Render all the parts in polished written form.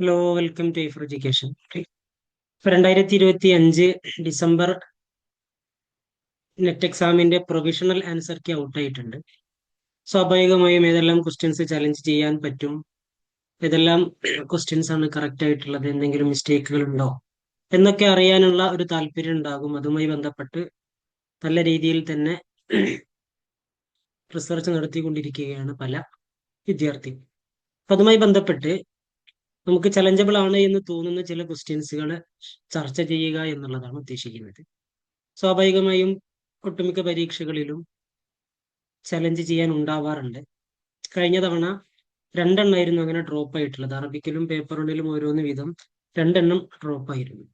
Hello, welcome to four education. ഇപ്പൊ 2025 December NET എക്സാമിന്റെ provisional answer key out ആയിട്ടുണ്ട്. സ്വാഭാവികമായും ഏതെല്ലാം ക്വസ്റ്റ്യൻസ് ചലഞ്ച് ചെയ്യാൻ പറ്റും, ഏതെല്ലാം ക്വസ്റ്റ്യൻസ് ആണ് കറക്റ്റ് ആയിട്ടുള്ളത്, എന്തെങ്കിലും മിസ്റ്റേക്കുകൾ ഉണ്ടോ എന്നൊക്കെ അറിയാനുള്ള ഒരു താല്പര്യം ഉണ്ടാകും. അതുമായി ബന്ധപ്പെട്ട് നല്ല രീതിയിൽ തന്നെ റിസർച്ച് നടത്തിക്കൊണ്ടിരിക്കുകയാണ് പല വിദ്യാർത്ഥി. അപ്പൊ അതുമായി ബന്ധപ്പെട്ട് നമുക്ക് ചലഞ്ചബിൾ ആണ് എന്ന് തോന്നുന്ന ചില ക്വസ്റ്റ്യൻസുകൾ ചർച്ച ചെയ്യുക എന്നുള്ളതാണ് ഉദ്ദേശിക്കുന്നത്. സ്വാഭാവികമായും ഒട്ടുമിക്ക പരീക്ഷകളിലും ചലഞ്ച് ചെയ്യാൻ ഉണ്ടാവാറുണ്ട്. കഴിഞ്ഞ തവണ രണ്ടെണ്ണമായിരുന്നു അങ്ങനെ ഡ്രോപ്പ് ആയിട്ടുള്ളത്. അറബിക്കിലും പേപ്പർ വണ്ണിലും ഓരോന്ന് വീതം രണ്ടെണ്ണം ഡ്രോപ്പ് ആയിരുന്നു.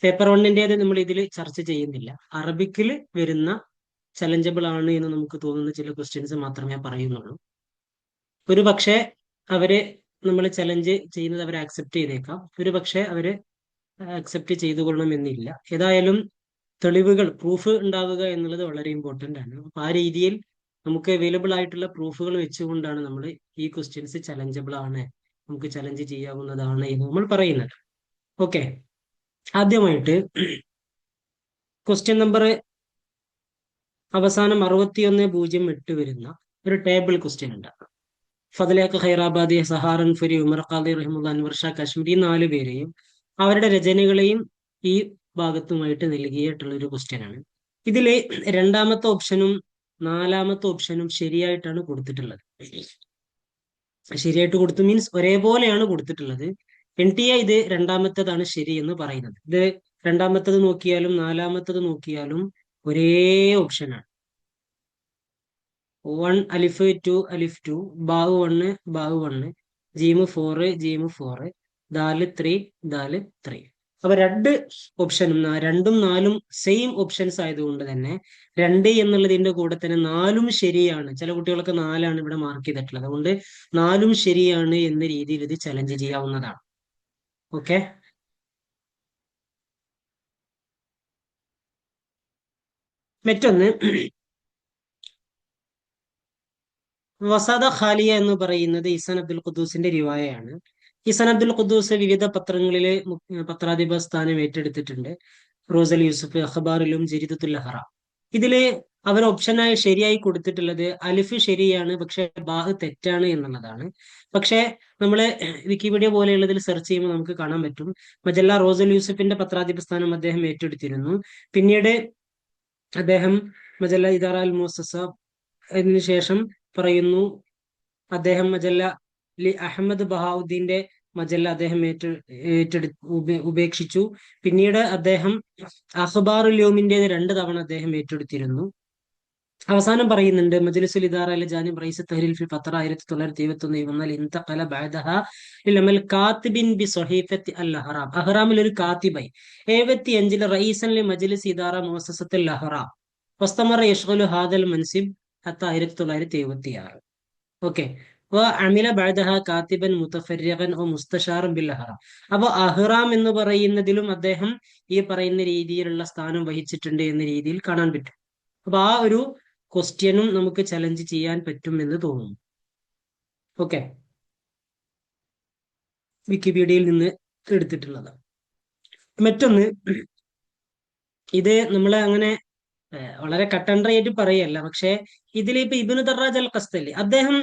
പേപ്പർ വണ്ണിൻ്റെത് നമ്മൾ ഇതിൽ ചർച്ച ചെയ്യുന്നില്ല. അറബിക്കിൽ വരുന്ന ചലഞ്ചബിൾ ആണ് എന്ന് നമുക്ക് തോന്നുന്ന ചില ക്വസ്റ്റ്യൻസ് മാത്രമേ പറയുന്നുള്ളൂ. ഒരു പക്ഷേ അവര് നമ്മൾ ചലഞ്ച് ചെയ്യുന്നത് അവരെ അക്സെപ്റ്റ് ചെയ്തേക്കാം, ഒരു പക്ഷേ അവര് അക്സെപ്റ്റ് ചെയ്തു കൊള്ളണമെന്നില്ല. ഏതായാലും തെളിവുകൾ, പ്രൂഫ് ഉണ്ടാവുക എന്നുള്ളത് വളരെ ഇമ്പോർട്ടന്റ് ആണ്. അപ്പൊ ആ രീതിയിൽ നമുക്ക് അവൈലബിൾ ആയിട്ടുള്ള പ്രൂഫുകൾ വെച്ചുകൊണ്ടാണ് നമ്മൾ ഈ ക്വസ്റ്റ്യൻസ് ചലഞ്ചബിൾ ആണ്, നമുക്ക് ചലഞ്ച് ചെയ്യാവുന്നതാണ് എന്ന് നമ്മൾ പറയുന്നത്. ഓക്കെ, ആദ്യമായിട്ട് ക്വസ്റ്റ്യൻ നമ്പർ അവസാനം 6108 വരുന്ന ഒരു ടേബിൾ ക്വസ്റ്റ്യൻ ഉണ്ട്. ഫദലേക്ക് ഹൈറാബാദി, സഹാറൻ ഫുരി, ഉമർ ഖാദി റഹിമുല്ല, അൻവർ ഷാ കാശ്മീരി, 4 പേരെയും അവരുടെ രചനകളെയും ഈ ഭാഗത്തുമായിട്ട് നൽകിയിട്ടുള്ള ഒരു ക്വസ്റ്റ്യൻ ആണ്. ഇതില് രണ്ടാമത്തെ ഓപ്ഷനും നാലാമത്തെ ഓപ്ഷനും ശരിയായിട്ടാണ് കൊടുത്തിട്ടുള്ളത്. ശരിയായിട്ട് കൊടുത്തു മീൻസ് ഒരേപോലെയാണ് കൊടുത്തിട്ടുള്ളത്. NTA ഇത് രണ്ടാമത്തേതാണ് ശരി എന്ന് പറയുന്നത്. ഇത് രണ്ടാമത്തത് നോക്കിയാലും നാലാമത്തത് നോക്കിയാലും ഒരേ ഓപ്ഷനാണ്. 1 അലിഫ് 2 അലിഫ് 2, ബാവ് 1 ബാവ് 1, ജീമ് 4 ജീമ് 4, ദാല് 3 ദാല് 3. അപ്പൊ രണ്ട് ഓപ്ഷനും രണ്ടും നാലും സെയിം ഓപ്ഷൻസ് ആയതുകൊണ്ട് തന്നെ 2 എന്നുള്ളതിന്റെ കൂടെ തന്നെ 4ഉം ശരിയാണ്. ചില കുട്ടികൾക്ക് 4ആണ് ഇവിടെ മാർക്ക് ചെയ്തിട്ടുള്ളത്. അതുകൊണ്ട് 4ഉം ശരിയാണ് എന്ന രീതിയിൽ ഇത് ചലഞ്ച് ചെയ്യാവുന്നതാണ്. ഓക്കെ, മറ്റൊന്ന് വസാദ ഖാലിയ എന്ന് പറയുന്നത് ഇസാൻ അബ്ദുൽ ഖുദ്ദൂസിന്റെ റിവായയാണ്. ഇസാൻ അബ്ദുൽ ഖുദ്ദൂസ് വിവിധ പത്രങ്ങളിലെ പത്രാധിപ സ്ഥാനം ഏറ്റെടുത്തിട്ടുണ്ട്. റോസൽ യൂസുഫ്, അഖബാറിലും ജരീദത്തുൽ അഹ്റ. ഇതില് അവർ ഓപ്ഷനായി ശരിയായി കൊടുത്തിട്ടുള്ളത് അലിഫ് ശരിയാണ്, പക്ഷെ ബാഹ് തെറ്റാണ് എന്നുള്ളതാണ്. പക്ഷെ നമ്മള് വിക്കിപീഡിയ പോലെയുള്ളതിൽ സെർച്ച് ചെയ്യുമ്പോൾ നമുക്ക് കാണാൻ പറ്റും, മജല്ല റോസൽ യൂസുഫിന്റെ പത്രാധിപ സ്ഥാനം അദ്ദേഹം ഏറ്റെടുത്തിരുന്നു. പിന്നീട് അദ്ദേഹം മജല്ല ഇദാറ അൽ മുഅസ്സസ അതിനുശേഷം പറയുന്നു അദ്ദേഹം മജല്ല അഹമ്മദ് ബഹാവുദ്ദീന്റെ മജല്ല അദ്ദേഹം ഉപേക്ഷിച്ചു. പിന്നീട് അദ്ദേഹം അഖ്ബാറുൽ യൗമിന്റേത് 2 തവണ അദ്ദേഹം ഏറ്റെടുത്തിരുന്നു. അവസാനം പറയുന്നുണ്ട് മജ്ലിസുൽ ഇദാറ അൽ ജാനിബ് റഈസ് തഹ്രീൽ ഫിൽ ഫത്ര 1921 വന്നാൽ ഇൻതഖല ബഅദഹ ലിൽ കാത്തിബിൻ ബി സ്വഹീഫത്തി അൽ അഹ്റാം. അഹ്റാമിൽ ഒരു കാത്തിബായി 75 റഈസൻ ലി മജ്ലിസ് ഇദാറ മുഅസ്സസത്തുൽ അഹ്റാം വസ്തമറ യശ്ഗലു ഹാദൽ മൻസിബ് ഹത്ത 1976. ഓക്കെ, അമില ബഅദഹ കാത്തിബൻ മുതഫർരിഖൻ ഓ മുസ്തശാറൻ ബിൽ അഹ്റാം. അപ്പൊ അഹ്റാം എന്ന് പറയുന്നതിലും അദ്ദേഹം ഈ പറയുന്ന രീതിയിലുള്ള സ്ഥാനം വഹിച്ചിട്ടുണ്ട് എന്ന രീതിയിൽ കാണാൻ പറ്റും. അപ്പൊ ആ ഒരു ക്വസ്റ്റ്യനും നമുക്ക് ചലഞ്ച് ചെയ്യാൻ പറ്റും എന്ന് തോന്നുന്നു. ഓക്കെ, വിക്കിപീഡിയയിൽ നിന്ന് എടുത്തിട്ടുള്ളതാണ്. മറ്റൊന്ന്, ഇത് നമ്മളെ അങ്ങനെ വളരെ കട്ടൻഡ്രയായിട്ട് പറയല്ല, പക്ഷെ ഇതിലിപ്പോ ഇബ്നു ദറാജ് അൽ ഖസ്തല്ലി അദ്ദേഹം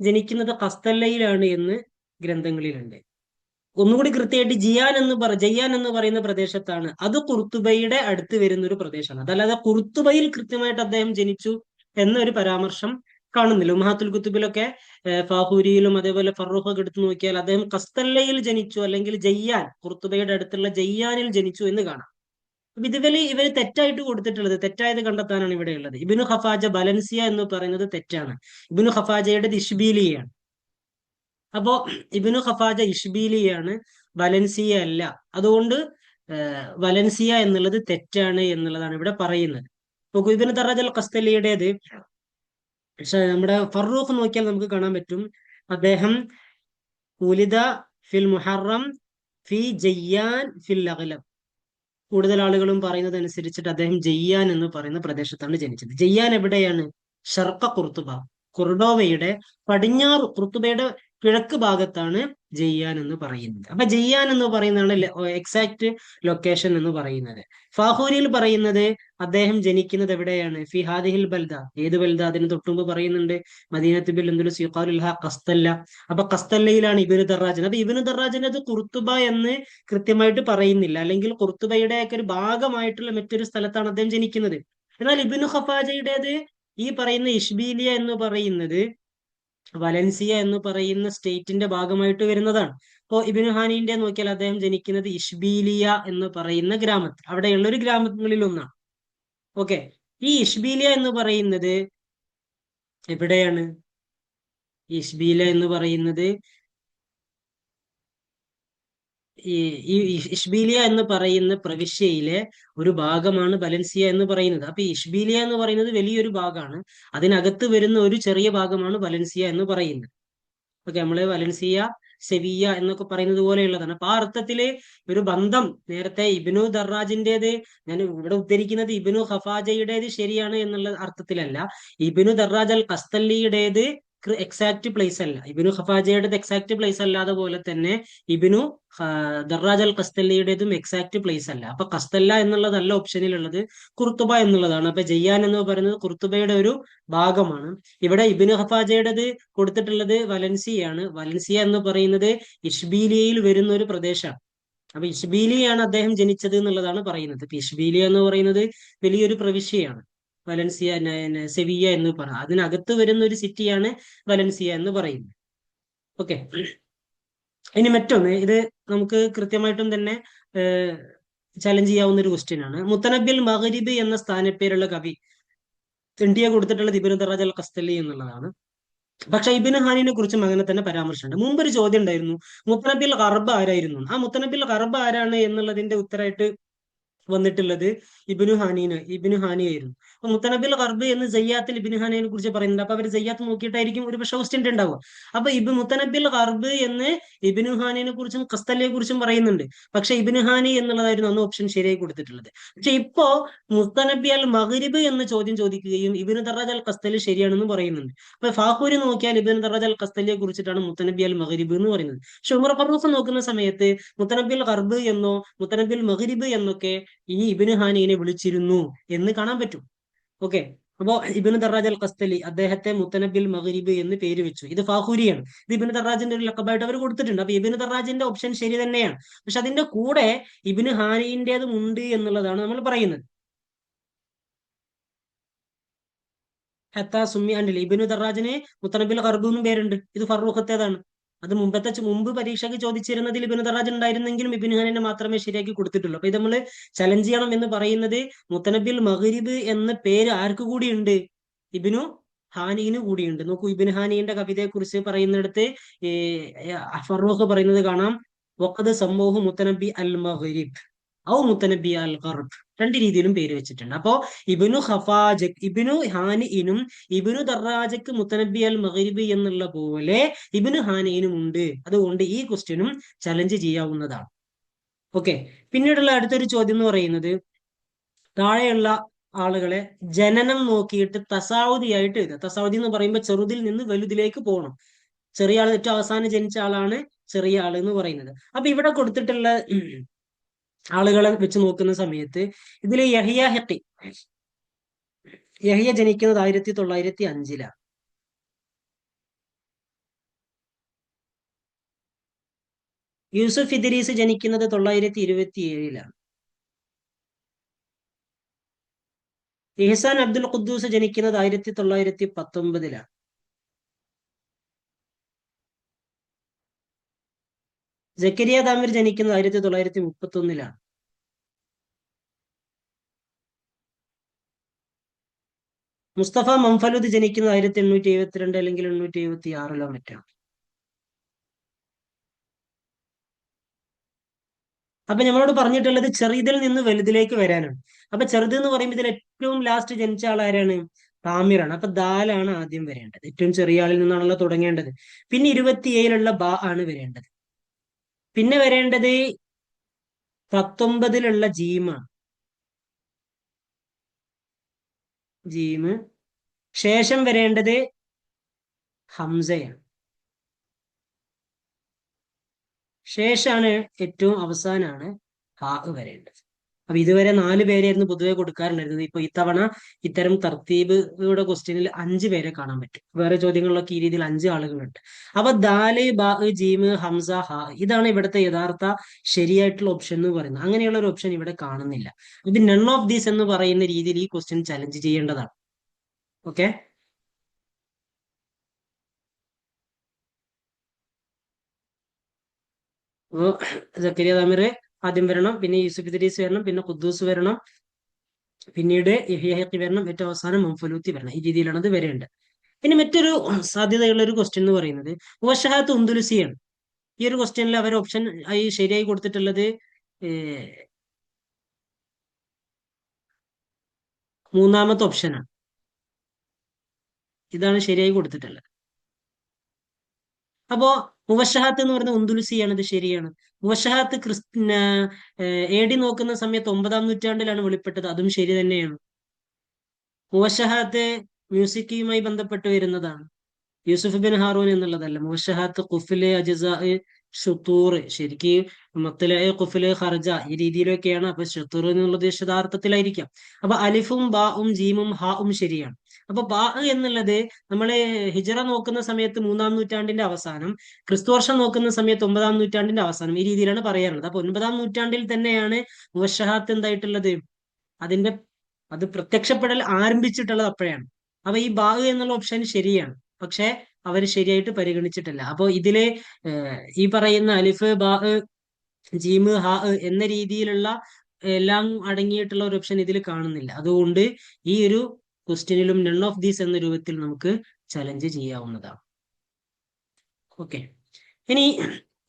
ജനിക്കുന്നത് ഖസ്തല്ലയിലാണ് എന്ന് ഗ്രന്ഥങ്ങളിലുണ്ട്. ഒന്നുകൂടി കൃത്യമായിട്ട് ജയ്യാൻ എന്ന് പറയുന്ന പ്രദേശത്താണ്. അത് ഖുർത്തുബയുടെ അടുത്ത് വരുന്ന ഒരു പ്രദേശമാണ്. അതല്ലാതെ ഖുർത്തുബയിൽ കൃത്യമായിട്ട് അദ്ദേഹം ജനിച്ചു എന്നൊരു പരാമർശം കാണുന്നില്ല. ഉമ്മഹാത്തുൽ കുത്തുബിലൊക്കെ ഫാഹൂരിയിലും അതേപോലെ ഫറൂഖൊക്കെ എടുത്തു നോക്കിയാൽ അദ്ദേഹം ഖസ്തല്ലയിൽ ജനിച്ചു അല്ലെങ്കിൽ ജയ്യാൻ, ഖുർത്തുബയുടെ അടുത്തുള്ള ജയ്യാനിൽ ജനിച്ചു എന്ന് കാണാം. ഇവര് തെറ്റായിട്ട് കൊടുത്തിട്ടുള്ളത്, തെറ്റായത് കണ്ടെത്താനാണ് ഇവിടെ ഉള്ളത്. ഇബ്നു ഖഫാജ ബലൻസിയ എന്ന് പറയുന്നത് തെറ്റാണ്. ഇബ്നു ഖഫാജയുടെ ഇഷ്ബീലിയാണ്. അപ്പോ ഇബ്നു ഖഫാജ ഇഷ്ബീലിയാണ്, വലൻസിയ അല്ല. അതുകൊണ്ട് വലൻസിയ എന്നുള്ളത് തെറ്റാണ് എന്നുള്ളതാണ് ഇവിടെ പറയുന്നത്. ഇപ്പൊ ഇബ്നു ദറാജ് അൽ ഖസ്തലിയുടേത് നമ്മുടെ ഫറൂഖ് നോക്കിയാൽ നമുക്ക് കാണാൻ പറ്റും, അദ്ദേഹം ഉലിദ ഫിൽ മുഹറം ഫി ജയ്യാൻ ഫിൽ അഗ്ലബ്. കൂടുതൽ ആളുകളും പറയുന്നത് അനുസരിച്ചിട്ട് അദ്ദേഹം ജയ്യാൻ എന്ന് പറയുന്ന പ്രദേശത്താണ് ജനിച്ചത്. ജയ്യാൻ എവിടെയാണ്? ഷർഖ ഖുർത്തുബ, കുർഡോവയുടെ പടിഞ്ഞാറ്, ഖുർത്തുബയുടെ കിഴക്ക് ഭാഗത്താണ് ജയ്യാൻ എന്ന് പറയുന്നത്. അപ്പൊ ജയ്യാൻ എന്ന് പറയുന്നതാണ് എക്സാക്ട് ലൊക്കേഷൻ എന്ന് പറയുന്നത്. ഫാഹൂരിൽ പറയുന്നത് അദ്ദേഹം ജനിക്കുന്നത് എവിടെയാണ്? ഫി ഹാദിഹിൽ ബൽദ. ഏത് ബൽദ? അതിന് തൊട്ടുമുമ്പ് പറയുന്നുണ്ട് മദീനത്ത് ബിൽ അന്ദലുസ് യുഖാലു ലഹാ ഖസ്തല്ല. അപ്പൊ ഖസ്തല്ലയിലാണ് ഇബ്നു ദറാജൻ. അപ്പൊ ഇബ്നു ദറാജിന്റെ അത് ഖുർത്തുബ എന്ന് കൃത്യമായിട്ട് പറയുന്നില്ല, അല്ലെങ്കിൽ ഖുർത്തുബയുടെ ഒക്കെ ഒരു ഭാഗമായിട്ടുള്ള മറ്റൊരു സ്ഥലത്താണ് അദ്ദേഹം ജനിക്കുന്നത്. എന്നാൽ ഇബ്നു ഖഫാജയുടേത് ഈ പറയുന്ന ഇഷ്ബീലിയ എന്ന് പറയുന്നത് വലൻസിയ എന്ന് പറയുന്ന സ്റ്റേറ്റിന്റെ ഭാഗമായിട്ട് വരുന്നതാണ്. ഇപ്പോ ഇബ്നു ഹാനിന്റെ നോക്കിയാൽ അദ്ദേഹം ജനിക്കുന്നത് ഇഷ്ബീലിയ എന്ന് പറയുന്ന ഗ്രാമത്തിൽ, അവിടെയുള്ള ഒരു ഗ്രാമങ്ങളിൽ ഒന്നാണ്. ഓക്കെ. ഈ ഇഷ്ബീലിയ എന്ന് പറയുന്നത് എവിടെയാണ്? ഇഷ്ബീലിയ എന്ന് പറയുന്നത് ഈ ഈ ഇഷ്ബീലിയ എന്ന് പറയുന്ന പ്രവിശ്യയിലെ ഒരു ഭാഗമാണ് വലൻസിയ എന്ന് പറയുന്നത്. അപ്പൊ ഈ ഇഷ്ബീലിയ എന്ന് പറയുന്നത് വലിയൊരു ഭാഗമാണ്. അതിനകത്ത് വരുന്ന ഒരു ചെറിയ ഭാഗമാണ് വലൻസിയ എന്ന് പറയുന്നത്. ഓക്കെ, നമ്മള് വലൻസിയ, സെവിയ എന്നൊക്കെ പറയുന്നത് പോലെയുള്ളതാണ്. അപ്പൊ ആ അർത്ഥത്തില് ഒരു ബന്ധം നേരത്തെ ഇബ്നു ദറാജിന്റേത്, ഞാൻ ഇവിടെ ഉദ്ധരിക്കുന്നത് ഇബ്നു ഖഫാജയുടേത് ശരിയാണ് എന്നുള്ള അർത്ഥത്തിലല്ല. ഇബ്നു ദറാജ് അൽ ഖസ്തല്ലിയുടേത് എക്സാക്ട് പ്ലേസ് അല്ല, ഇബ്നു ഖഫാജയുടേത് എക്സാക്ട് പ്ലേസ് അല്ലാതെ പോലെ തന്നെ ഇബ്നു ദറാജ് അൽ ഖസ്തല്ലിയുടേതും എക്സാക്ട് പ്ലേസ് അല്ല. അപ്പൊ ഖസ്തല്ല എന്നുള്ളതല്ല ഓപ്ഷനിലുള്ളത്, കുർത്തുബ എന്നുള്ളതാണ്. അപ്പൊ ജയ്യാൻ എന്ന് പറയുന്നത് കുർത്തുബയുടെ ഒരു ഭാഗമാണ്. ഇവിടെ ഇബ്നു ഖഫാജയുടേത് കൊടുത്തിട്ടുള്ളത് വലൻസിയാണ്. വലൻസിയ എന്ന് പറയുന്നത് ഇഷ്ബീലിയയിൽ വരുന്ന ഒരു പ്രദേശമാണ്. അപ്പൊ ഇഷ്ബീലിയാണ് അദ്ദേഹം ജനിച്ചത് എന്നുള്ളതാണ് പറയുന്നത്. ഇപ്പൊ ഇഷ്ബീലിയ എന്ന് പറയുന്നത് വലിയൊരു പ്രവിശ്യയാണ്. വലൻസിയ, സെവിയ എന്ന് പറ അതിനകത്ത് വരുന്ന ഒരു സിറ്റിയാണ് വലൻസിയ എന്ന് പറയുന്നത്. ഓക്കെ. ഇനി മറ്റൊന്ന്, ഇത് നമുക്ക് കൃത്യമായിട്ടും തന്നെ ചലഞ്ച് ചെയ്യാവുന്ന ഒരു ക്വസ്റ്റ്യൻ ആണ്. മുത്തനബിൽ മഗ്രിബ് എന്ന സ്ഥാനപ്പേരുള്ള കവി ഇന്ത്യ കൊടുത്തിട്ടുള്ളത് ഇബ്നു ദറാജ് അൽ ഖസ്തല്ലി എന്നുള്ളതാണ്. പക്ഷെ ഇബ്നു ഹാനിനെ കുറിച്ചും അങ്ങനെ തന്നെ പരാമർശമുണ്ട്. മുമ്പൊരു ചോദ്യം ഉണ്ടായിരുന്നു, മുത്തനബിൽ ഗർബ് ആരായിരുന്നു? ആ മുത്തനബിൽ ഗർബ് ആരാണ് എന്നുള്ളതിന്റെ ഉത്തരമായിട്ട് വന്നിട്ടുള്ളത് ഇബ്നു ഹാനി ആയിരുന്നു. അപ്പൊ മുത്തനബിൽ ഗർബ് എന്ന് ജയ്യാത്തിൽ ഇബ്നു ഹാനിയെ കുറിച്ച് പറയുന്നുണ്ട്. അപ്പൊ അവർ ജയ്യാത്ത് നോക്കിയിട്ടായിരിക്കും ഒരു പക്ഷെ ക്വസ്റ്റ്യൻ ഉണ്ടാവുക. അപ്പൊ മുത്തനബിൽ ഗർബ് എന്ന് ഇബ്നു ഹാനിയെ കുറിച്ചും ഖസ്തലിയെ കുറിച്ചും പറയുന്നുണ്ട്. പക്ഷെ ഇബ്നു ഹാനി എന്നുള്ളതായിരുന്നു അന്ന് ഓപ്ഷൻ ശരിയായി കൊടുത്തിട്ടുള്ളത്. പക്ഷെ ഇപ്പോ മുത്തനബി അൽ മഗ്രിബ് എന്ന ചോദ്യം ചോദിക്കുകയും ഇബ്നു ദറാജ് അൽ ഖസ്തലി ശരിയാണെന്ന് പറയുന്നുണ്ട്. അപ്പൊ ഫാഖൂരി നോക്കിയാൽ ഇബ്നു ദറാജ് അൽ ഖസ്തലിയെ കുറിച്ചിട്ടാണ് മുത്തനബി അൽ മഗ്രിബ് എന്ന് പറയുന്നത്. പക്ഷെ ഉമർ ഫറൂഖ് നോക്കുന്ന സമയത്ത് മുത്തനബിൽ ഗർബ് എന്നോ മുത്തനബിൽ മഗ്രിബ് എന്നൊക്കെ ഈ ഇബ്നു ഹാനിനെ വിളിച്ചിരുന്നു എന്ന് കാണാൻ പറ്റും. ഓക്കെ. അപ്പോ ഇബ്നു ദറാജ് അൽ ഖസ്തലി അദ്ദേഹത്തെ മുത്തനബിൽ മഗ്രിബ് എന്ന് പേര് വെച്ചു. ഇത് ഫാഖൂരിയാണ്. ഇത് ഇബ്നു ദറാജിന്റെ ഒരു ലഖബായിട്ട് അവർ കൊടുത്തിട്ടുണ്ട്. അപ്പൊ ഇബ്നു ദറാജിന്റെ ഓപ്ഷൻ ശരി തന്നെയാണ്. പക്ഷെ അതിന്റെ കൂടെ ഇബ്നു ഹാനിന്റേതും ഉണ്ട് എന്നുള്ളതാണ് നമ്മൾ പറയുന്നത്. ഹത്താ സുമ്മി അണ്ടില്ല, ഇബ്നു ദറാജിന് മുത്തനബിൽ ഗർബ് എന്നും പേരുണ്ട്. ഇത് ഫറൂഖത്തേതാണ്. അത് മുമ്പ് പരീക്ഷയ്ക്ക് ചോദിച്ചിരുന്നതിൽ ഇബ്നു ദറാജ് ഉണ്ടായിരുന്നെങ്കിലും ഇബ്നു ഹാനിനെ മാത്രമേ ശരിയാക്കി കൊടുത്തിട്ടുള്ളൂ. അപ്പൊ ഇത് നമ്മൾ ചലഞ്ച് ചെയ്യണം എന്ന് പറയുന്നത് മുത്തനബിൽ മഗ്രിബ് എന്ന പേര് ആർക്ക് കൂടിയുണ്ട്? ഇബ്നു ഹാനിന് കൂടിയുണ്ട്. നോക്കൂ, ഇബ്നു ഹാനിന്റെ കവിതയെ കുറിച്ച് പറയുന്നിടത്ത് ഈ ഫറൂഖ് പറയുന്നത് കാണാം, വഖദ് സമ്മൂഹു മുത്തനബി അൽ മഗ്രിബ് ഔ മുത്തനബി അൽ ഗർബ്. രണ്ട് രീതിയിലും പേര് വെച്ചിട്ടുണ്ട്. അപ്പോ ഇബ്നു ഹാനിനും ഇബ്നു ദറാജക്ക് മുത്തനബി അൽ മഗ്രിബി എന്നുള്ള പോലെ ഇബ്നു ഹാനിനും ഉണ്ട്. അതുകൊണ്ട് ഈ ക്വസ്റ്റ്യനും ചലഞ്ച് ചെയ്യാവുന്നതാണ്. ഓക്കെ. പിന്നീടുള്ള അടുത്തൊരു ചോദ്യം എന്ന് പറയുന്നത്, താഴെയുള്ള ആളുകളെ ജനനം നോക്കിയിട്ട് തസാവുദിയായിട്ട് എഴുതുക. തസാവുദി എന്ന് പറയുമ്പോൾ ചെറുതിൽ നിന്ന് വലുതിലേക്ക് പോകണം. ചെറിയ ആൾ ഏറ്റവും അവസാനം ജനിച്ച ആളാണ് ചെറിയ ആൾ എന്ന് പറയുന്നത്. അപ്പൊ ഇവിടെ കൊടുത്തിട്ടുള്ള ആളുകളെ വെച്ച് നോക്കുന്ന സമയത്ത് ഇതിൽ യഹിയ ജനിക്കുന്നത് 1905-ലാണ്. യൂസുഫ് ഇദ്രീസ് ജനിക്കുന്നത് 927-ലാണ്. ഇഹ്സാൻ അബ്ദുൽ ഖുദ്ദൂസ് ജനിക്കുന്നത് 1919-ലാണ്. ജക്കരിയ താമിർ ജനിക്കുന്നത് 1931-ലാണ്. മുസ്തഫ മംഫലുദ് ജനിക്കുന്നത് 1872 അല്ലെങ്കിൽ 876 മറ്റാണ്. അപ്പൊ നമ്മളോട് പറഞ്ഞിട്ടുള്ളത് ചെറുതിൽ നിന്ന് വലുതിലേക്ക് വരാനാണ്. അപ്പൊ ചെറുത് എന്ന് പറയുമ്പോൾ ഇതിൽ ഏറ്റവും ലാസ്റ്റ് ജനിച്ച ആൾ ആരാണ്? താമിറാണ്. അപ്പൊ ദാലാണ് ആദ്യം വരേണ്ടത്. ഏറ്റവും ചെറിയ ആളിൽ നിന്നാണല്ലോ തുടങ്ങേണ്ടത്. പിന്നെ 27-ലുള്ള ബ ആണ് വരേണ്ടത്. പിന്നെ വരേണ്ടത് 19-ലുള്ള ജീമാണ്. ജീമ്. ശേഷം വരേണ്ടത് ഹംസയാണ്. ശേഷമാണ് ഏറ്റവും അവസാനമാണ് ഹാ വരേണ്ടത്. അപ്പൊ ഇതുവരെ 4 പേരായിരുന്നു പൊതുവെ കൊടുക്കാറുണ്ടായിരുന്നത്. ഇപ്പൊ ഇത്തവണ ഇത്തരം തർത്തീബിയുടെ ക്വസ്റ്റ്യനിൽ 5 പേരെ കാണാൻ പറ്റും. വേറെ ചോദ്യങ്ങളിലൊക്കെ ഈ രീതിയിൽ 5 ആളുകളുണ്ട്. അപ്പൊ ദാല്, ബാ, ജീമ്, ഹംസ, ഹ ഇതാണ് ഇവിടുത്തെ യഥാർത്ഥ ശരിയായിട്ടുള്ള ഓപ്ഷൻ എന്ന് പറയുന്നത്. അങ്ങനെയുള്ള ഒരു ഓപ്ഷൻ ഇവിടെ കാണുന്നില്ല. ഇത് നൺ ഓഫ് ദീസ് എന്ന് പറയുന്ന രീതിയിൽ ഈ ക്വസ്റ്റ്യൻ ചലഞ്ച് ചെയ്യേണ്ടതാണ്. ഓക്കെ. അപ്പോ സക്കരിയ താമിർ ആദ്യം വരണം, പിന്നെ യൂസുഫ് ഇദ്രീസ് വരണം, പിന്നെ ഖുദ്ദൂസ് വരണം, പിന്നീട് യഹ്യ ഹഖി വരണം, ഏറ്റവും അവസാനം മുംഫലൂത്തി വരണം. ഈ രീതിയിലാണ് അത് വരേണ്ടത്. ഇനി മറ്റൊരു സാധ്യതയുള്ള ഒരു ക്വസ്റ്റ്യൻ എന്ന് പറയുന്നത് വഷഹാത്ത് ഉന്ദുലുസിയാണ്. ഈ ഒരു ക്വസ്റ്റ്യനിൽ അവർ ഓപ്ഷൻ ആയി ശരിയായി കൊടുത്തിട്ടുള്ളത് മൂന്നാമത്തെ ഓപ്ഷനാണ്. ഇതാണ് ശരിയായി കൊടുത്തിട്ടുള്ളത്. അപ്പോ മുവഷഹാത്ത് എന്ന് പറയുന്നത് ഉന്ദുലുസിയാണ്, ഇത് ശരിയാണ്. മുവഷഹാത്ത് എ ഡി നോക്കുന്ന സമയത്ത് 9-ാം നൂറ്റാണ്ടിലാണ് വെളിപ്പെട്ടത്, അതും ശരി തന്നെയാണ്. മുവഷഹാത്ത് മ്യൂസിക്കുമായി ബന്ധപ്പെട്ട് വരുന്നതാണ്, യൂസുഫ് ബിൻ ഹാറൂൻ എന്നുള്ളതല്ല. മുവഷഹാത്ത് ഖുഫില്, അജ്സാ, ഷുത്തൂർ, ശരിക്ക് മത്തല, ഖുഫില്, ഖർജ ഈ രീതിയിലൊക്കെയാണ്. അപ്പൊ ഷുത്തൂർ എന്നുള്ളത് യഥാർത്ഥത്തിലായിരിക്കാം. അപ്പൊ അലിഫും ബാവും ജീമും ഹാവും ശരിയാണ്. അപ്പൊ ബാ എന്നുള്ളത് നമ്മള് ഹിജറ നോക്കുന്ന സമയത്ത് 3-ാം നൂറ്റാണ്ടിന്റെ അവസാനം, ക്രിസ്തുവർഷം നോക്കുന്ന സമയത്ത് 9-ാം നൂറ്റാണ്ടിന്റെ അവസാനം, ഈ രീതിയിലാണ് പറയാറുള്ളത്. അപ്പൊ 9-ാം നൂറ്റാണ്ടിൽ തന്നെയാണ് മുവഷഹാത്ത് എന്തായിട്ടുള്ളത്, അതിന്റെ അത് പ്രത്യക്ഷപ്പെടൽ ആരംഭിച്ചിട്ടുള്ളത് അപ്പോഴാണ്. അപ്പൊ ഈ ബാ എന്നുള്ള ഓപ്ഷൻ ശരിയാണ്, പക്ഷെ അവർ ശരിയായിട്ട് പരിഗണിച്ചിട്ടില്ല. അപ്പൊ ഇതില് ഈ പറയുന്ന അലിഫ്, ബാ, ജീമ്, ഹാ എന്ന രീതിയിലുള്ള എല്ലാം അടങ്ങിയിട്ടുള്ള ഒരു ഓപ്ഷൻ ഇതിൽ കാണുന്നില്ല. അതുകൊണ്ട് ഈ ഒരു ക്വസ്റ്റ്യനിലും നൺ ഓഫ് ദീസ് എന്ന രൂപത്തിൽ നമുക്ക് ചലഞ്ച് ചെയ്യാവുന്നതാണ്. ഓക്കെ. ഇനി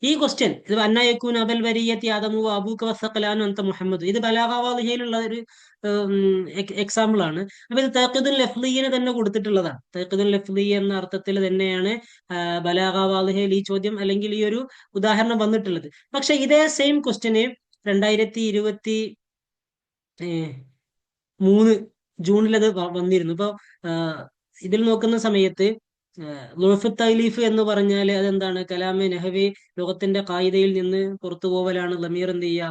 ഈ ക്വസ്റ്റ്യൻ ഇത് അന്നയക്കൂൻ അബൽ വരിയത്തി ആദമു അബൂക വസഖലാനു അന്ത മുഹമ്മദ്, ഇത് ബലാഗാവാദിഹയിലുള്ള ഒരു എക്സാമ്പിൾ ആണ്. അപ്പൊ ഇത് തഖീദുൽ ലഫ്ളിയിന് തന്നെ കൊടുത്തിട്ടുള്ളതാണ്. തഖീദുൽ ലഫ്ളി എന്ന അർത്ഥത്തിൽ തന്നെയാണ് ബലാഗാവാദിഹയിൽ ഈ ചോദ്യം അല്ലെങ്കിൽ ഈ ഒരു ഉദാഹരണം വന്നിട്ടുള്ളത്. പക്ഷെ ഇതേ സെയിം ക്വസ്റ്റ്യന് 2023 ജൂണിൽ അത് വന്നിരുന്നു. ഇപ്പൊ ഇതിൽ നോക്കുന്ന സമയത്ത് ലുഅഫ് തൗലീഫ് എന്ന് പറഞ്ഞാൽ അതെന്താണ്, കലാമെ നഹവി ലോകത്തിന്റെ കായികയിൽ നിന്ന് പുറത്തു പോവലാണ്. ലമീർ എന്ത് ചെയ്യുക,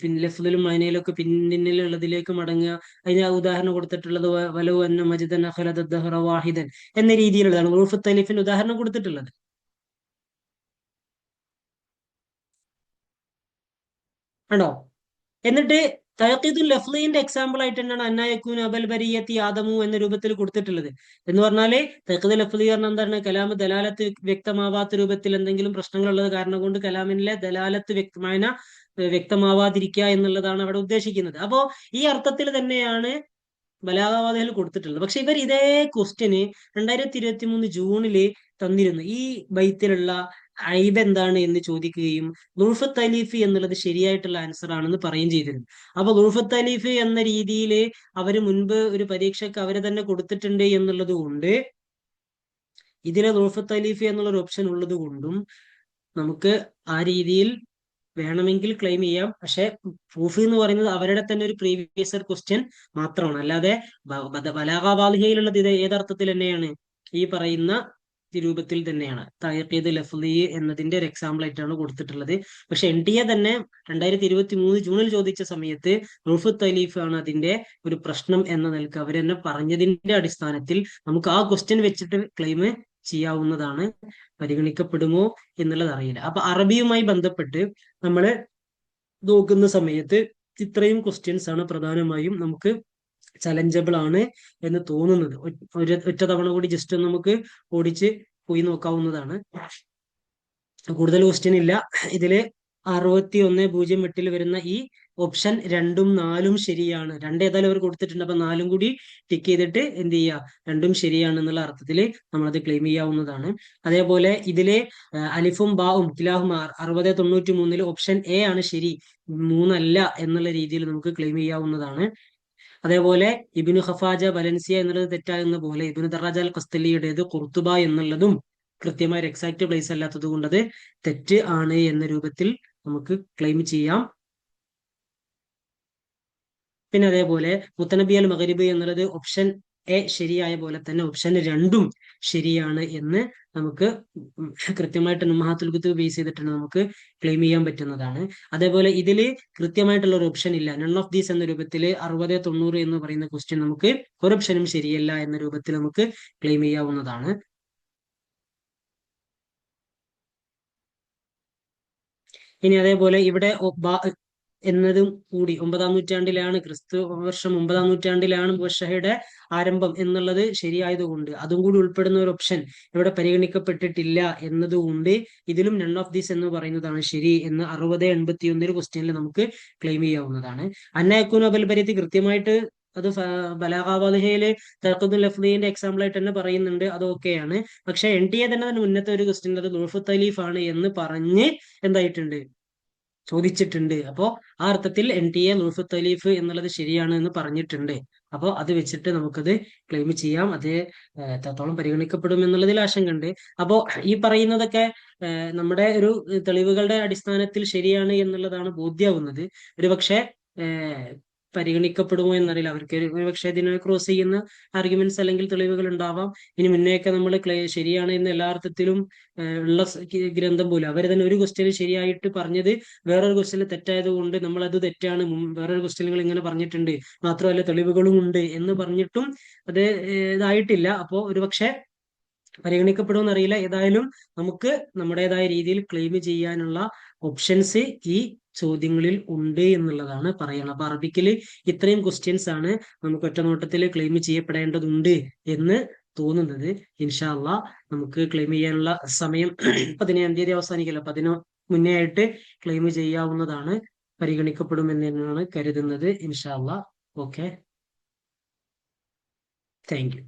പിന്നെ ലഫ്ലിലും മൈനയിലൊക്കെ പിന്നിലുള്ളതിലേക്ക് മടങ്ങുക. അതിന് ഉദാഹരണം കൊടുത്തിട്ടുള്ളത് വലു അന്ന മജിദൻ അഖലദ ദഹ്റ വാഹിദൻ എന്ന രീതിയിലുള്ളതാണ് ലുഅഫ് തൗലീഫിന് ഉദാഹരണം കൊടുത്തിട്ടുള്ളത്. ആണോ? എന്നിട്ട് തഴക്കീദുൽ ലഫ്ലിന്റെ എക്സാമ്പിൾ ആയിട്ട് തന്നെയാണ് അന്നായക്കൂൻ അബൽ ബരിയത്തി ആദമു എന്ന രൂപത്തിൽ കൊടുത്തിട്ടുള്ളത്. എന്ന് പറഞ്ഞാല് തഴക്കീദുൽ ലഫ്ലി പറഞ്ഞാൽ എന്താണ്, കലാമ് ദലാലത്ത് വ്യക്തമാവാത്ത രൂപത്തിൽ എന്തെങ്കിലും പ്രശ്നങ്ങളുള്ളത് കാരണം കൊണ്ട് കലാമിലെ ദലാലത്ത് വ്യക്തമാവാതിരിക്കുക എന്നുള്ളതാണ് അവിടെ ഉദ്ദേശിക്കുന്നത്. അപ്പോ ഈ അർത്ഥത്തിൽ തന്നെയാണ് ബലാഗാവാദികൾ കൊടുത്തിട്ടുള്ളത്. പക്ഷെ ഇവർ ഇതേ ക്വസ്റ്റ്യന് 2023 ജൂണില് തന്നിരുന്നു. ഈ ബൈത്തിലുള്ള ഐബ് എന്താണ് എന്ന് ചോദിക്കുകയും ലുഅഫ് തൗലീഫ് എന്നുള്ളത് ശരിയായിട്ടുള്ള ആൻസർ ആണെന്ന് പറയുകയും ചെയ്തിരുന്നു. അപ്പൊ ലുഅഫ് തൗലീഫ് എന്ന രീതിയിൽ അവര് മുൻപ് ഒരു പരീക്ഷയ്ക്ക് അവര് തന്നെ കൊടുത്തിട്ടുണ്ട് എന്നുള്ളത് കൊണ്ട്, ഇതിലെ ലുഅഫ് തൗലീഫ് എന്നുള്ള ഒരു ഓപ്ഷൻ ഉള്ളത് കൊണ്ടും നമുക്ക് ആ രീതിയിൽ വേണമെങ്കിൽ ക്ലെയിം ചെയ്യാം. പക്ഷെ പ്രൂഫ് എന്ന് പറയുന്നത് അവരുടെ തന്നെ ഒരു പ്രീവിയസ് ക്വസ്റ്റ്യൻ മാത്രമാണ്. അല്ലാതെ ബലാഗാവാദിഹയിലുള്ളത് ഇത് ഏതർത്ഥത്തിൽ തന്നെയാണ്, ഈ പറയുന്ന രൂപത്തിൽ തന്നെയാണ്. തഅഖീദ് ലഫ്ളി എന്നതിന്റെ ഒരു എക്സാമ്പിൾ ആയിട്ടാണ് കൊടുത്തിട്ടുള്ളത്. പക്ഷെ NTA തന്നെ 2023 ജൂണിൽ ചോദിച്ച സമയത്ത് ലുഅഫ് തൗലീഫ് ആണ് അതിന്റെ ഒരു പ്രശ്നം എന്ന നിലക്ക് അവർ തന്നെ പറഞ്ഞതിന്റെ അടിസ്ഥാനത്തിൽ നമുക്ക് ആ ക്വസ്റ്റ്യൻ വെച്ചിട്ട് ക്ലെയിം ചെയ്യാവുന്നതാണ്. പരിഗണിക്കപ്പെടുമോ എന്നുള്ളത് അറിയില്ല. അപ്പൊ അറബിയുമായി ബന്ധപ്പെട്ട് നമ്മൾ നോക്കുന്ന സമയത്ത് ഇത്രയും ക്വസ്റ്റ്യൻസ് ആണ് പ്രധാനമായും നമുക്ക് ചലഞ്ചബിൾ ആണ് എന്ന് തോന്നുന്നത്. ഒറ്റ തവണ കൂടി ജസ്റ്റ് നമുക്ക് ഓടിച്ച് പോയി നോക്കാവുന്നതാണ്. കൂടുതൽ ക്വസ്റ്റ്യൻ ഇല്ല ഇതില്. 6108 വരുന്ന ഈ ഓപ്ഷൻ 2ഉം 4ഉം ശരിയാണ്. 2 ഏതായാലും അവർ കൊടുത്തിട്ടുണ്ട്. അപ്പൊ 4ഉം കൂടി ടിക്ക് ചെയ്തിട്ട് എന്ത് ചെയ്യുക, 2ഉം ശരിയാണ് എന്നുള്ള അർത്ഥത്തിൽ നമ്മളത് ക്ലെയിം ചെയ്യാവുന്നതാണ്. അതേപോലെ ഇതിലെ അലിഫും ബാവും കിലാഹും 6093 ഓപ്ഷൻ എ ആണ് ശരി, 3 അല്ല എന്നുള്ള രീതിയിൽ നമുക്ക് ക്ലെയിം ചെയ്യാവുന്നതാണ്. അതേപോലെ ഇബ്നു ഖഫാജ വലൻസിയ എന്നുള്ളത് തെറ്റാകുന്ന പോലെ ഇബ്നു ദറാജ അൽ ഖസ്തലിയുടേത് ഖുർത്തുബ എന്നുള്ളതും കൃത്യമായ ഒരു എക്സാക്ട് പ്ലേസ് അല്ലാത്തത് കൊണ്ട് അത് തെറ്റ് ആണ് എന്ന രൂപത്തിൽ നമുക്ക് ക്ലെയിം ചെയ്യാം. പിന്നെ അതേപോലെ മുത്തനബി അൽ മഗ്രിബ് എന്നുള്ളത് ഓപ്ഷൻ എ ശരിയായ പോലെ തന്നെ ഓപ്ഷൻ 2ഉം ശരിയാണ് എന്ന് നമുക്ക് കൃത്യമായിട്ട് ഉമ്മഹാത്തുൽ കുത്തുബ് ബേസ് ചെയ്തിട്ട് നമുക്ക് ക്ലെയിം ചെയ്യാൻ പറ്റുന്നതാണ്. അതേപോലെ ഇതിൽ കൃത്യമായിട്ടുള്ള ഒരു ഓപ്ഷൻ ഇല്ല. നൺ ഓഫ് ദീസ് എന്ന രൂപത്തിൽ 60, 90 എന്ന് പറയുന്ന ക്വസ്റ്റ്യൻ നമുക്ക് ഒരു ഓപ്ഷനും ശരിയല്ല എന്ന രൂപത്തിൽ നമുക്ക് ക്ലെയിം ചെയ്യാവുന്നതാണ്. ഇനി അതേപോലെ ഇവിടെ എന്നതും കൂടി 9-ാം നൂറ്റാണ്ടിലാണ്, ക്രിസ്തു വർഷം 9-ാം നൂറ്റാണ്ടിലാണ് മുബശ്ശഹയുടെ ആരംഭം എന്നുള്ളത് ശരിയായതുകൊണ്ട് അതും കൂടി ഉൾപ്പെടുന്ന ഒരു ഓപ്ഷൻ ഇവിടെ പരിഗണിക്കപ്പെട്ടിട്ടില്ല എന്നതുകൊണ്ട് ഇതിലും നൺ ഓഫ് ദീസ് എന്ന് പറയുന്നതാണ് ശരി എന്ന് 60-81 ക്വസ്റ്റ്യനിൽ നമുക്ക് ക്ലെയിം ചെയ്യാവുന്നതാണ്. അന്നയക്കൂൻ അബൽബരിയത്ത് കൃത്യമായിട്ട് അത് ബലാഗാവധയില് തർക്കുൽ ലഫ്ദിന്റെ എക്സാമ്പിൾ ആയിട്ട് തന്നെ പറയുന്നുണ്ട്, അത് ഓക്കെയാണ്. പക്ഷെ NTA തന്നെ മുന്നത്തെ ഒരു ക്വസ്റ്റ്യൻ അത് ലുർഫു തലീഫ് ആണ് എന്ന് പറഞ്ഞ് എന്തായിട്ടുണ്ട്, ചോദിച്ചിട്ടുണ്ട്. അപ്പോ ആ അർത്ഥത്തിൽ NTA ലുർഫു തലീഫ് എന്നുള്ളത് ശരിയാണ് എന്ന് പറഞ്ഞിട്ടുണ്ട്. അപ്പോൾ അത് വെച്ചിട്ട് നമുക്കത് ക്ലെയിം ചെയ്യാം. അത് എത്രത്തോളം പരിഗണിക്കപ്പെടും എന്നുള്ളതിൽ ആശങ്കയുണ്ട്. അപ്പോൾ ഈ പറയുന്നതൊക്കെ നമ്മുടെ ഒരു തെളിവുകളുടെ അടിസ്ഥാനത്തിൽ ശരിയാണ് എന്നുള്ളതാണ് ബോധ്യമാവുന്നത്. ഒരു പക്ഷേ പരിഗണിക്കപ്പെടുമോ എന്നറിയില്ല. അവർക്ക് ഒരുപക്ഷെ ഇതിനെ ക്രോസ് ചെയ്യുന്ന ആർഗ്യുമെന്റ്സ് അല്ലെങ്കിൽ തെളിവുകൾ ഉണ്ടാവാം. ഇനി മുന്നേയൊക്കെ നമ്മൾ ശരിയാണ് എന്ന് എല്ലാ അർത്ഥത്തിലും ഉള്ള ഗ്രന്ഥം പോലും അവർ തന്നെ ഒരു ക്വസ്റ്റ്യൻ ശരിയായിട്ട് പറഞ്ഞത് വേറൊരു ക്വസ്റ്റ്യൻ തെറ്റായത് കൊണ്ട് നമ്മൾ അത് തെറ്റാണ്, വേറൊരു ക്വസ്റ്റ്യനുകൾ ഇങ്ങനെ പറഞ്ഞിട്ടുണ്ട്, മാത്രമല്ല തെളിവുകളും ഉണ്ട് എന്ന് പറഞ്ഞിട്ടും അത് ഇതായിട്ടില്ല. അപ്പോൾ ഒരുപക്ഷെ പരിഗണിക്കപ്പെടുമെന്ന് അറിയില്ല. ഏതായാലും നമുക്ക് നമ്മുടേതായ രീതിയിൽ ക്ലെയിം ചെയ്യാനുള്ള ഓപ്ഷൻസ് ഈ ചോദ്യങ്ങളിൽ ഉണ്ട് എന്നുള്ളതാണ് പറയണം. അപ്പൊ അറബിക്കിൽ ഇത്രയും ക്വസ്റ്റ്യൻസ് ആണ് നമുക്ക് ഒറ്റനോട്ടത്തിൽ ക്ലെയിം ചെയ്യപ്പെടേണ്ടതുണ്ട് എന്ന് തോന്നുന്നത്. ഇൻഷാ അള്ളാ നമുക്ക് ക്ലെയിം ചെയ്യാനുള്ള സമയം 15-ാം തീയതി അവസാനിക്കല്ലോ, അപ്പൊ അതിന് മുന്നേ ആയിട്ട് ക്ലെയിം ചെയ്യാവുന്നതാണ്, പരിഗണിക്കപ്പെടുമെന്ന് തന്നെയാണ് കരുതുന്നത്. ഇൻഷാ അള്ളാ. Okay, thank you.